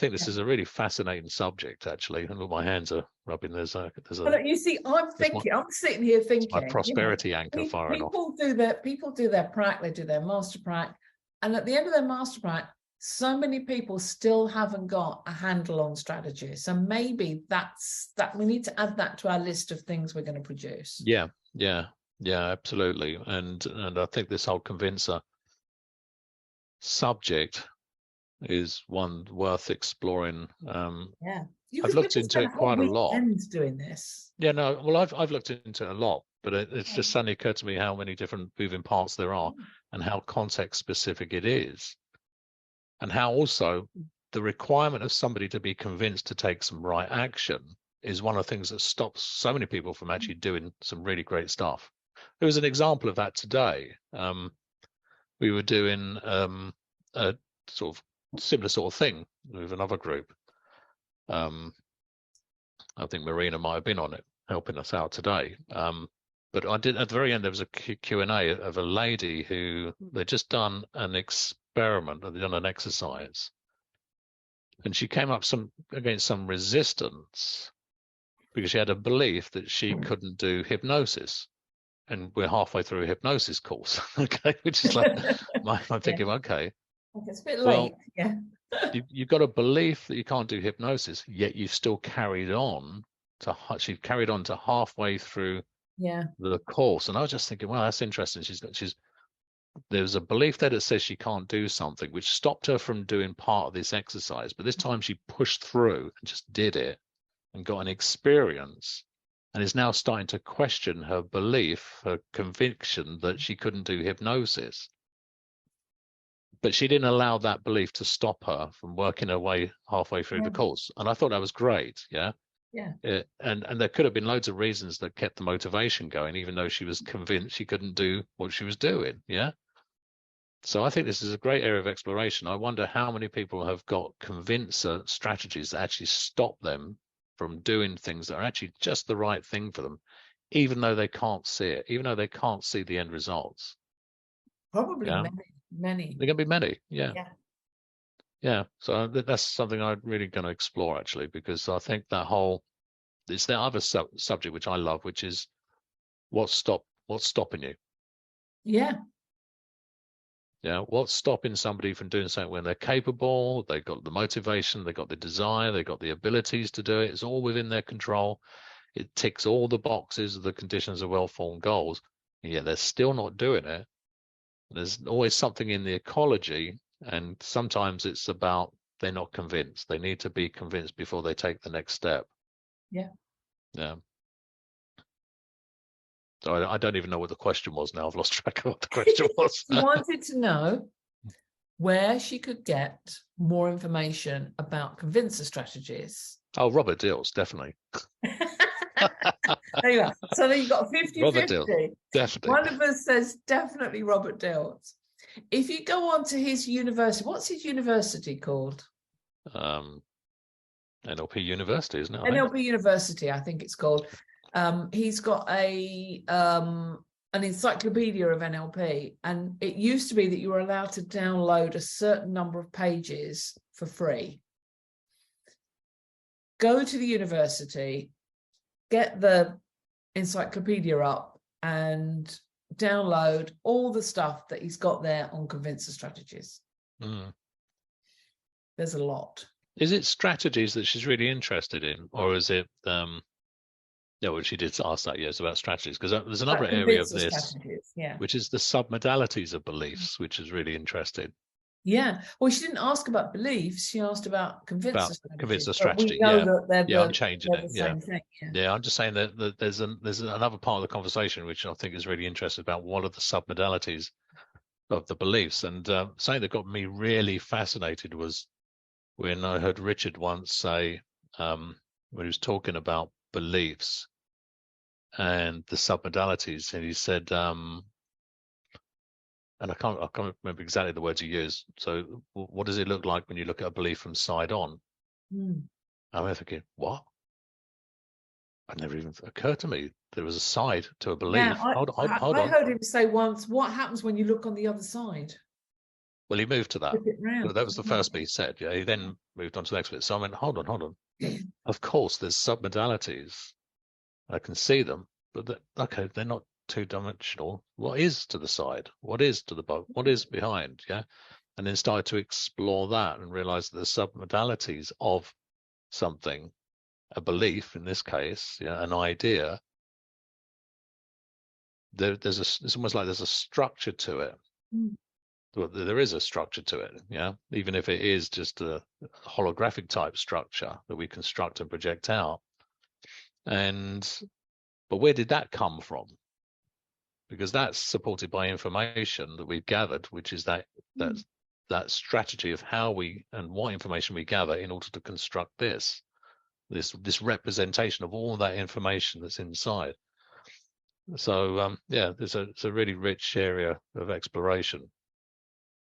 think this is a really fascinating subject, actually. And look, my hands are rubbing. There's a. Well, look, you see, I'm sitting here thinking, my prosperity anchor firing off. People do their prac, they do their master prac, and at the end of their master prac, so many people still haven't got a handle on strategy. So maybe that's that. We need to add that to our list of things we're going to produce. Yeah, absolutely. And I think this whole convincer subject is one worth exploring. I've looked into it quite a lot. Doing this. Yeah, no, well, I've looked into it a lot, but it's just suddenly occurred to me how many different moving parts there are, and how context specific it is, and how also the requirement of somebody to be convinced to take some right action is one of the things that stops so many people from actually doing some really great stuff. There was an example of that today. We were doing a sort of similar sort of thing with another group. I think Marina might have been on it, helping us out today. But I did at the very end, there was a Q&A of a lady who they'd just done an experiment, they'd done an exercise, and she came up against some resistance because she had a belief that she couldn't do hypnosis. And we're halfway through a hypnosis course, okay, which is like, I'm thinking, okay. It's a bit late, yeah. You've got a belief that you can't do hypnosis, yet you've still carried on to halfway through the course. And I was just thinking, well, that's interesting. There's a belief there that says she can't do something, which stopped her from doing part of this exercise. But this time she pushed through and just did it and got an experience, and is now starting to question her belief, her conviction that she couldn't do hypnosis. But she didn't allow that belief to stop her from working her way halfway through the course. And I thought that was great. Yeah. And there could have been loads of reasons that kept the motivation going, even though she was convinced she couldn't do what she was doing. Yeah. So I think this is a great area of exploration. I wonder how many people have got convincer strategies that actually stop them from doing things that are actually just the right thing for them, even though they can't see it, even though they can't see the end results. Probably many. There can be many. Yeah. So that's something I'm really going to explore, actually, because I think it's the other subject which I love, which is what's stopping you. What's stopping somebody from doing something when they're capable, they've got the motivation, they've got the desire, they've got the abilities to do it. It's all within their control. It ticks all the boxes of the conditions of well-formed goals, and yet they're still not doing it. There's always something in the ecology, and sometimes it's about they're not convinced. They need to be convinced before they take the next step. Yeah. So I don't even know what the question was now. I've lost track of what the question was. She wanted to know where she could get more information about convincer strategies. Oh, Robert Dills, definitely. There you are. So then you've got 50-50. Robert Dills, definitely. One of us says definitely Robert Dills. If you go on to his university, what's his university called? NLP University, isn't it? NLP University, I think it's called. He's got an encyclopedia of NLP, and it used to be that you were allowed to download a certain number of pages for free. Go to the university, get the encyclopedia up, and download all the stuff that he's got there on convincer strategies. There's a lot. Is it strategies that she's really interested in, or is it well, she did ask that, yes, about strategies, because there's another area of this, which is the submodalities of beliefs, which is really interesting. Yeah. Well, she didn't ask about beliefs. She asked about convincer strategy. I'm changing it. Yeah, I'm just saying that there's another part of the conversation which I think is really interesting about one of the submodalities of the beliefs. And something that got me really fascinated was when I heard Richard once say, when he was talking about beliefs and the submodalities, and he said, and I can't remember exactly the words he used. So what does it look like when you look at a belief from side on? I'm thinking, what? It never even occurred to me there was a side to a belief. Yeah, hold on. I heard him say once, what happens when you look on the other side? Well, he moved to that. That was the first bit he said. Yeah, he then moved on to the next bit. So I went, hold on. Of course, there's submodalities. I can see them, but okay, they're not two-dimensional. What is to the side? What is to the bottom? What is behind? Yeah, and then started to explore that and realize that the submodalities of something, a belief in this case, yeah, an idea. It's almost like there's a structure to it. Well, there is a structure to it, yeah, even if it is just a holographic type structure that we construct and project out. But where did that come from? Because that's supported by information that we've gathered, which is that strategy of how we and what information we gather in order to construct this representation of all that information that's inside. So yeah, it's a really rich area of exploration.